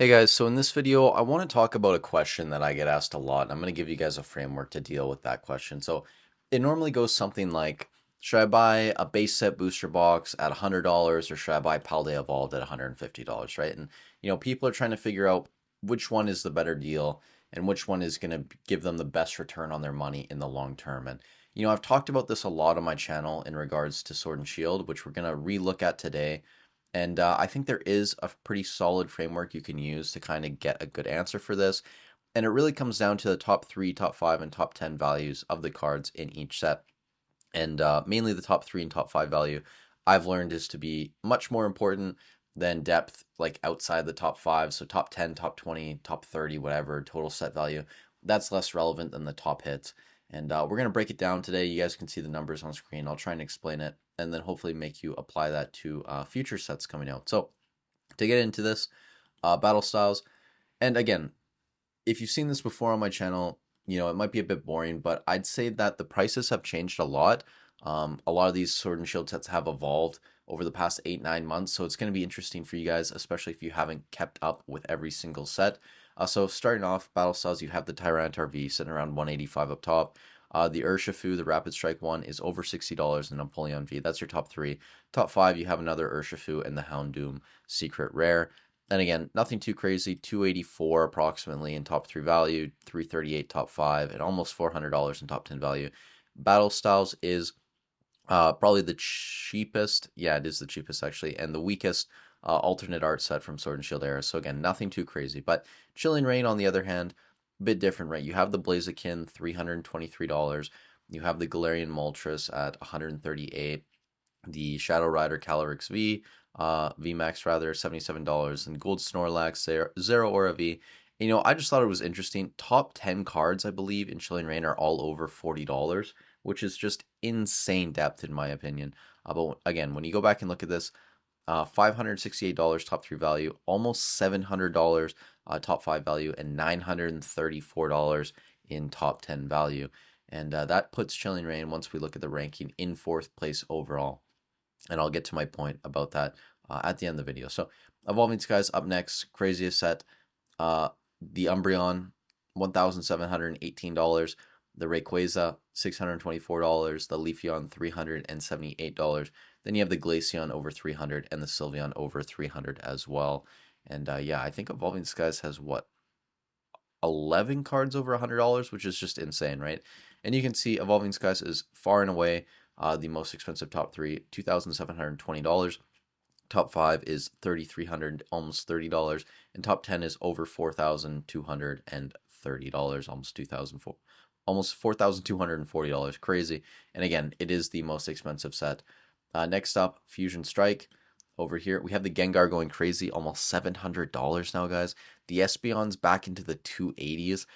Hey guys, so in this video, I want to talk about a question that I get asked a lot, and I'm going to give you guys a framework to deal with that question. So it normally goes something like, should I buy a base set booster box at $100 or should I buy Paldea Evolved at $150, right? And people are trying to figure out which one is the better deal and which one is going to give them the best return on their money in the long term. And I've talked about this a lot on my channel in regards to Sword and Shield, which we're going to relook at today. And I think there is a pretty solid framework you can use to kind of get a good answer for this. And it really comes down to the top 3, top 5, and top 10 values of the cards in each set. And mainly the top 3 and top 5 value I've learned is to be much more important than depth, like outside the top 5. So top 10, top 20, top 30, whatever, total set value. That's less relevant than the top hits. And we're going to break it down today. You guys can see the numbers on screen. I'll try and explain it and then hopefully make you apply that to future sets coming out. So to get into this, battle styles. And again, if you've seen this before on my channel, it might be a bit boring, but I'd say that the prices have changed a lot. A lot of these Sword and Shield sets have evolved over the past 8-9 months. So it's going to be interesting for you guys, especially if you haven't kept up with every single set. So starting off, battle styles, you have the Tyranitar V sitting around 185 up top. The Urshifu, the Rapid Strike one, is over $60, and Napoleon V. That's your top 3. Top 5, you have another Urshifu and the Houndoom Secret Rare. And again, nothing too crazy, 284 approximately in top 3 value, 338 top 5, and almost $400 in top 10 value. Battle Styles is probably the cheapest. Yeah, it is the cheapest actually, and the weakest alternate art set from Sword and Shield era. So again, nothing too crazy. But Chilling Reign, on the other hand, a bit different, right? You have the Blaziken, $323. You have the Galarian Moltres at $138. The Shadow Rider Calyrex V, VMAX rather, $77. And Gold Snorlax, Zero Aura V. I just thought it was interesting. Top 10 cards, I believe, in Chilling Reign are all over $40, which is just insane depth in my opinion. But again, when you go back and look at this, $568 top 3 value, almost $700 top 5 value, and $934 in top 10 value. And that puts Chilling Reign, once we look at the ranking, in 4th place overall. And I'll get to my point about that at the end of the video. So Evolving Skies up next, craziest set. The Umbreon, $1,718. The Rayquaza, $624. The Leafeon, $378. Then you have the Glaceon over 300 and the Sylveon over 300 as well. And yeah, I think Evolving Skies has 11 cards over $100, which is just insane, right? And you can see Evolving Skies is far and away the most expensive top 3, $2,720. Top 5 is $3,300, almost $30, and top 10 is over $4,230, almost $4,240. Crazy. And again, it is the most expensive set. Next up, Fusion Strike. Over here, we have the Gengar going crazy, almost $700 now, guys. The Espeon's back into the 280s.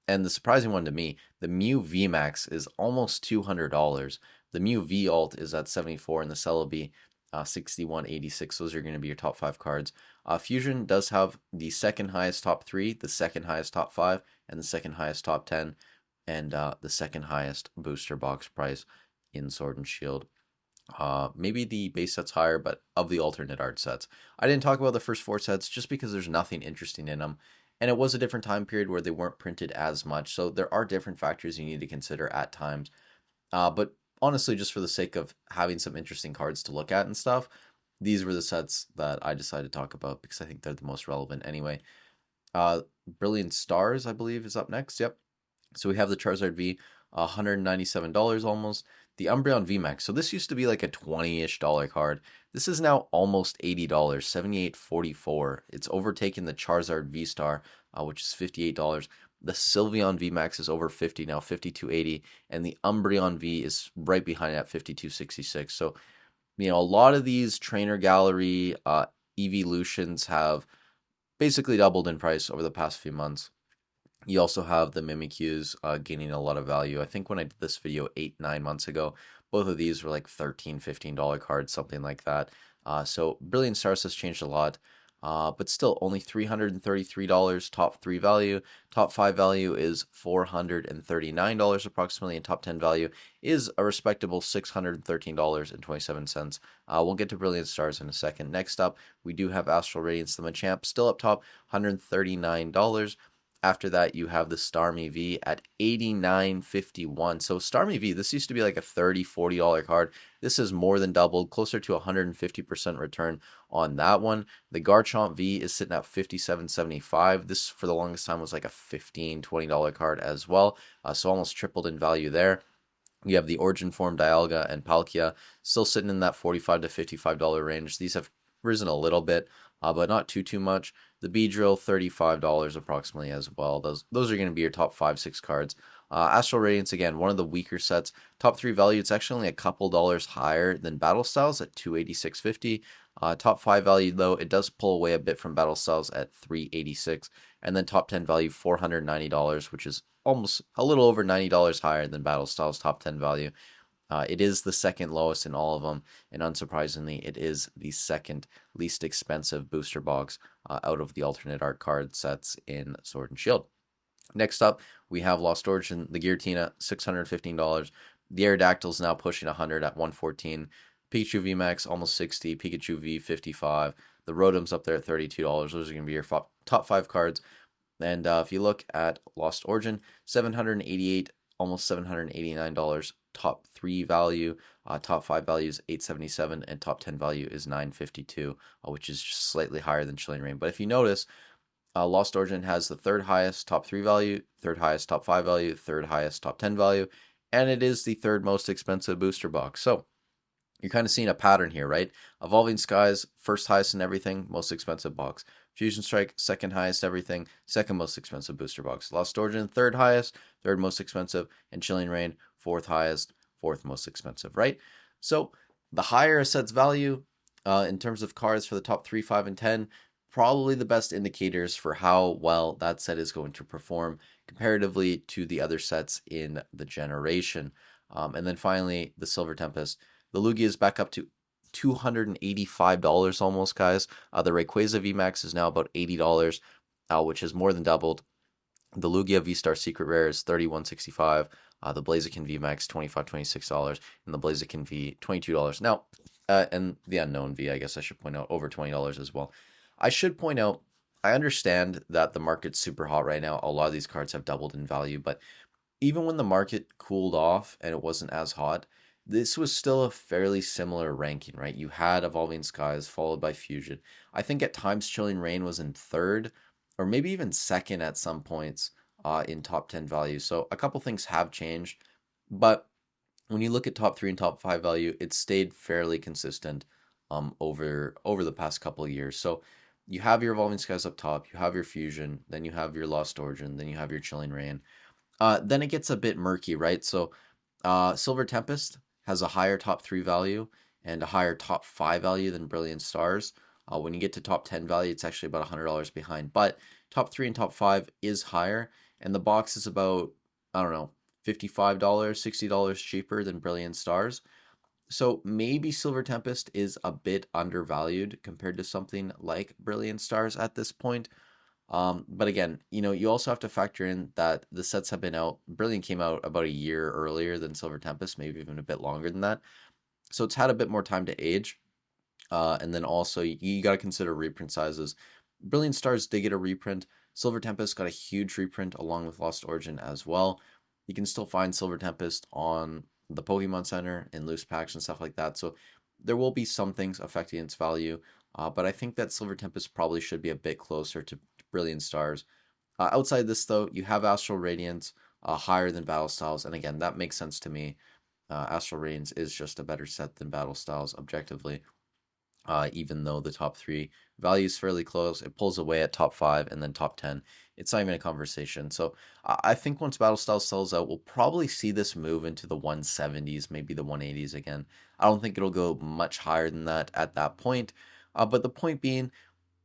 And the surprising one to me, the Mew VMAX is almost $200. The Mew V Alt is at 74, and the Celebi 6186. Those are going to be your top 5 cards. Fusion does have the second highest top 3, the second highest top 5, and the second highest top 10, and the second highest booster box price in Sword and Shield. Maybe the base set's higher, but of the alternate art sets. I didn't talk about the first 4 sets just because there's nothing interesting in them. And it was a different time period where they weren't printed as much. So there are different factors you need to consider at times. But honestly, just for the sake of having some interesting cards to look at and stuff, these were the sets that I decided to talk about because I think they're the most relevant anyway. Brilliant Stars, I believe, is up next. Yep. So we have the Charizard V, $197 almost. The Umbreon VMAX. So this used to be like a $20-ish card. This is now almost $80, $78.44. It's overtaken the Charizard V-Star, which is $58. The Sylveon VMAX is over 50 now, $52.80, and the Umbreon V is right behind it at $52.66. So, a lot of these trainer gallery evolutions have basically doubled in price over the past few months. You also have the Mimikyus gaining a lot of value. I think when I did this video 8-9 months ago, both of these were like $13, $15 cards, something like that. So Brilliant Stars has changed a lot. but still only $333 top 3 value. Top 5 value is $439 approximately, and top 10 value is a respectable $613.27. We'll get to Brilliant Stars in a second. Next up, we do have Astral Radiance, the Machamp, still up top, $139. After that, you have the Starmie V at $89.51. So Starmie V, this used to be like a $30, $40 card. This is more than doubled, closer to 150% return on that one. The Garchomp V is sitting at $57.75. This for the longest time was like a $15, $20 card as well. So almost tripled in value there. You have the Origin Form Dialga and Palkia still sitting in that $45 to $55 range. These have risen a little bit, but not too much. The Beedrill, $35 approximately as well. Those are going to be your top 5-6 cards. Astral Radiance, again, one of the weaker sets. Top 3 value, it's actually only a couple dollars higher than Battle Styles at $286.50. Top 5 value, though, it does pull away a bit from Battle Styles at $386. And then top 10 value, $490, which is almost a little over $90 higher than Battle Styles top 10 value. It is the second lowest in all of them, and unsurprisingly, it is the second least expensive booster box out of the alternate art card sets in Sword and Shield. Next up, we have Lost Origin, the Giratina, $615. The Aerodactyl's now pushing 100 at 114. Pikachu VMAX, almost 60. Pikachu V, 55. The Rotom's up there at $32. Those are going to be your top 5 cards. And if you look at Lost Origin, $788, almost $789 top 3 value. Top 5 value is $877, and top 10 value is $952, which is just slightly higher than Chilling Reign. But if you notice, Lost Origin has the third highest top 3 value, third highest top 5 value, third highest top 10 value, and it is the third most expensive booster box. So you're kind of seeing a pattern here, right? Evolving Skies, first highest in everything, most expensive box. Fusion Strike, second highest everything, second most expensive booster box. Lost Origin, third highest, third most expensive, and Chilling Reign, fourth highest, fourth most expensive, right? So the higher a set's value in terms of cards for the top 3, 5, and 10, probably the best indicators for how well that set is going to perform comparatively to the other sets in the generation. And then finally, the Silver Tempest. The Lugia is back up to $285 almost, guys. The Rayquaza VMAX is now about $80, which is more than doubled. The Lugia V-Star Secret Rare is $31.65. The Blaziken VMAX, $26, and the Blaziken V, $22. Now, and the Unknown V, I guess I should point out, over $20 as well. I should point out, I understand that the market's super hot right now. A lot of these cards have doubled in value, but even when the market cooled off and it wasn't as hot, this was still a fairly similar ranking, right? You had Evolving Skies followed by Fusion. I think at times Chilling Reign was in third or maybe even second at some points in top 10 value. So a couple things have changed, but when you look at top 3 and top 5 value, it stayed fairly consistent over the past couple of years. So you have your Evolving Skies up top, you have your Fusion, then you have your Lost Origin, then you have your Chilling Reign. Then it gets a bit murky, right? So Silver Tempest has a higher top 3 value and a higher top 5 value than Brilliant Stars. When you get to top 10 value, it's actually about $100 behind. But top 3 and top 5 is higher, and the box is about, I don't know, $55, $60 cheaper than Brilliant Stars. So maybe Silver Tempest is a bit undervalued compared to something like Brilliant Stars at this point. But again, you also have to factor in that the sets have been out. Brilliant came out about a year earlier than Silver Tempest, maybe even a bit longer than that. So it's had a bit more time to age. And then also you got to consider reprint sizes. Brilliant Stars did get a reprint. Silver Tempest got a huge reprint along with Lost Origin as well. You can still find Silver Tempest on the Pokemon Center in loose packs and stuff like that. So there will be some things affecting its value. But I think that Silver Tempest probably should be a bit closer to Brilliant Stars. Outside this, though, you have Astral Radiance higher than Battle Styles. And again, that makes sense to me. Astral Radiance is just a better set than Battle Styles objectively. Even though the top 3 value is fairly close, it pulls away at top 5 and then top 10. It's not even a conversation. So I think once Battle Styles sells out, we'll probably see this move into the 170s, maybe the 180s again. I don't think it'll go much higher than that at that point. But the point being,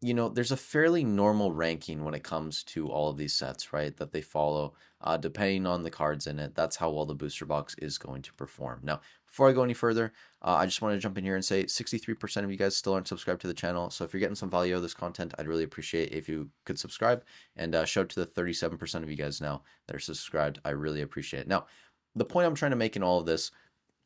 there's a fairly normal ranking when it comes to all of these sets, right? That they follow, depending on the cards in it. That's how well the booster box is going to perform. Now, before I go any further, I just want to jump in here and say 63% of you guys still aren't subscribed to the channel. So if you're getting some value out of this content, I'd really appreciate if you could subscribe, and shout out to the 37% of you guys now that are subscribed. I really appreciate it. Now, the point I'm trying to make in all of this,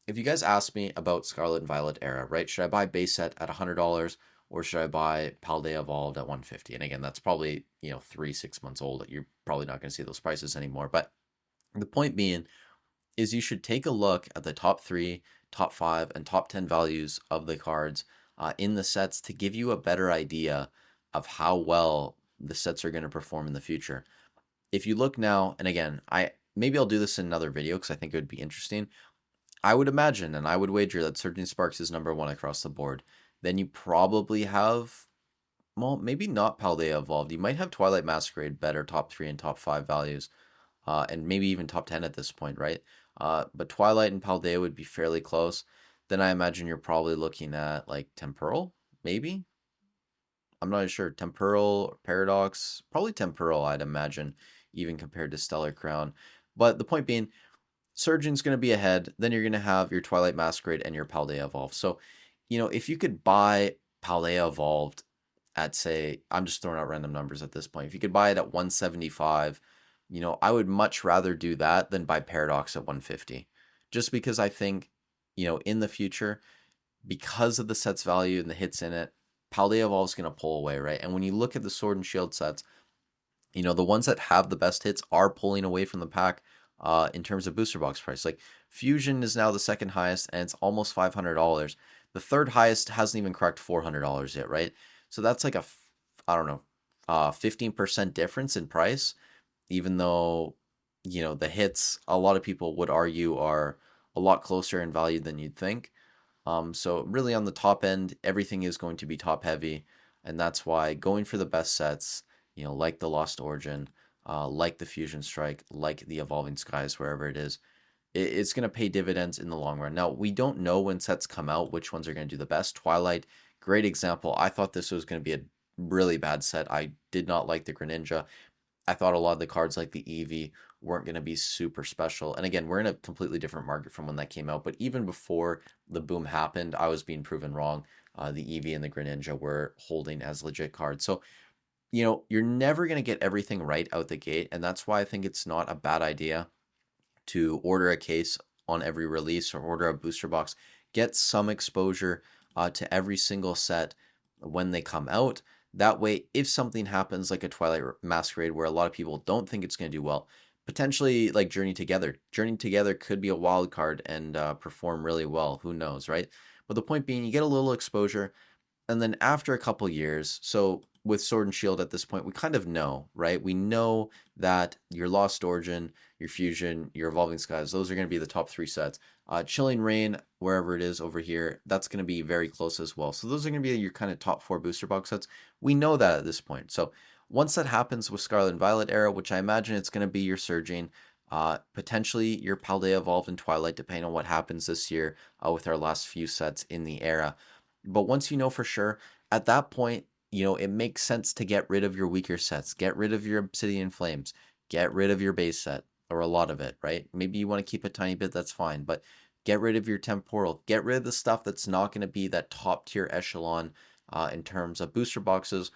if you guys ask me about Scarlet and Violet era, right? Should I buy base set at $100 or should I buy Paldea Evolved at 150? And again, that's probably, 3-6 months old. You're probably not going to see those prices anymore. But the point being is you should take a look at the top 3, top 5, and top 10 values of the cards in the sets to give you a better idea of how well the sets are going to perform in the future. If you look now, and again, maybe I'll do this in another video because I think it would be interesting. I would imagine, and I would wager that Surging Sparks is number 1 across the board. Then you probably have, well, maybe not Paldea Evolved. You might have Twilight Masquerade better top 3 and top 5 values, and maybe even top 10 at this point, right? But Twilight and Paldea would be fairly close. Then I imagine you're probably looking at like Temporal, maybe? I'm not sure. Temporal, Paradox, probably Temporal, I'd imagine, even compared to Stellar Crown. But the point being, Surgeon's going to be ahead. Then you're going to have your Twilight Masquerade and your Paldea Evolved. So, if you could buy Paldea Evolved at, say, I'm just throwing out random numbers at this point. If you could buy it at 175, I would much rather do that than buy Paradox at 150. Just because I think, in the future, because of the set's value and the hits in it, Paldea Evolved is going to pull away, right? And when you look at the Sword and Shield sets, the ones that have the best hits are pulling away from the pack in terms of booster box price. Like Fusion is now the second highest and it's almost $500. The third highest hasn't even cracked $400 yet, right? So that's like I don't know, 15% difference in price, even though, the hits, a lot of people would argue, are a lot closer in value than you'd think. So really on the top end, everything is going to be top heavy. And that's why going for the best sets, like the Lost Origin, like the Fusion Strike, like the Evolving Skies, wherever it is, it's going to pay dividends in the long run. Now, we don't know when sets come out, which ones are going to do the best. Twilight, great example. I thought this was going to be a really bad set. I did not like the Greninja. I thought a lot of the cards like the Eevee weren't going to be super special. And again, we're in a completely different market from when that came out. But even before the boom happened, I was being proven wrong. The Eevee and the Greninja were holding as legit cards. So, you're never going to get everything right out the gate. And that's why I think it's not a bad idea to order a case on every release or order a booster box. Get some exposure to every single set when they come out. That way, if something happens like a Twilight Masquerade where a lot of people don't think it's going to do well, potentially like Journey Together. Journey Together could be a wild card and perform really well. Who knows, right? But the point being, you get a little exposure, and then after a couple years, so with Sword and Shield at this point, we kind of know, right? We know that your Lost Origin, your Fusion, your Evolving Skies, those are going to be the top 3 sets. Chilling Reign, wherever it is over here, that's going to be very close as well. So those are going to be your kind of top 4 booster box sets. We know that at this point. So once that happens with Scarlet and Violet era, which I imagine it's going to be your Surging, potentially your Paldea Evolved and Twilight, depending on what happens this year with our last few sets in the era. But once you know for sure, at that point, it makes sense to get rid of your weaker sets, get rid of your Obsidian Flames, get rid of your base set, or a lot of it, right? Maybe you want to keep a tiny bit, that's fine, but get rid of your Temporal, get rid of the stuff that's not going to be that top tier echelon in terms of booster boxes.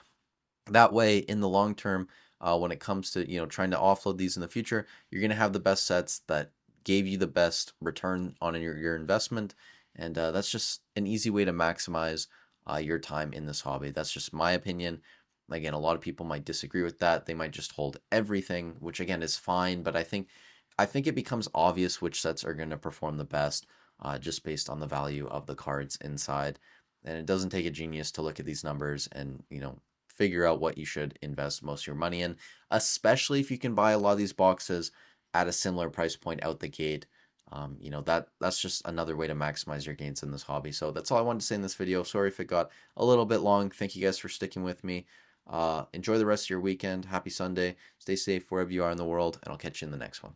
That way, in the long term, when it comes to, trying to offload these in the future, you're going to have the best sets that gave you the best return on your investment. And that's just an easy way to maximize your time in this hobby. That's just my opinion. Again, a lot of people might disagree with that. They might just hold everything, which again is fine. But I think it becomes obvious which sets are going to perform the best just based on the value of the cards inside. And it doesn't take a genius to look at these numbers and, figure out what you should invest most of your money in, especially if you can buy a lot of these boxes at a similar price point out the gate. That's just another way to maximize your gains in this hobby. So that's all I wanted to say in this video. Sorry if it got a little bit long. Thank you guys for sticking with me. Enjoy the rest of your weekend. Happy Sunday. Stay safe wherever you are in the world, and I'll catch you in the next one.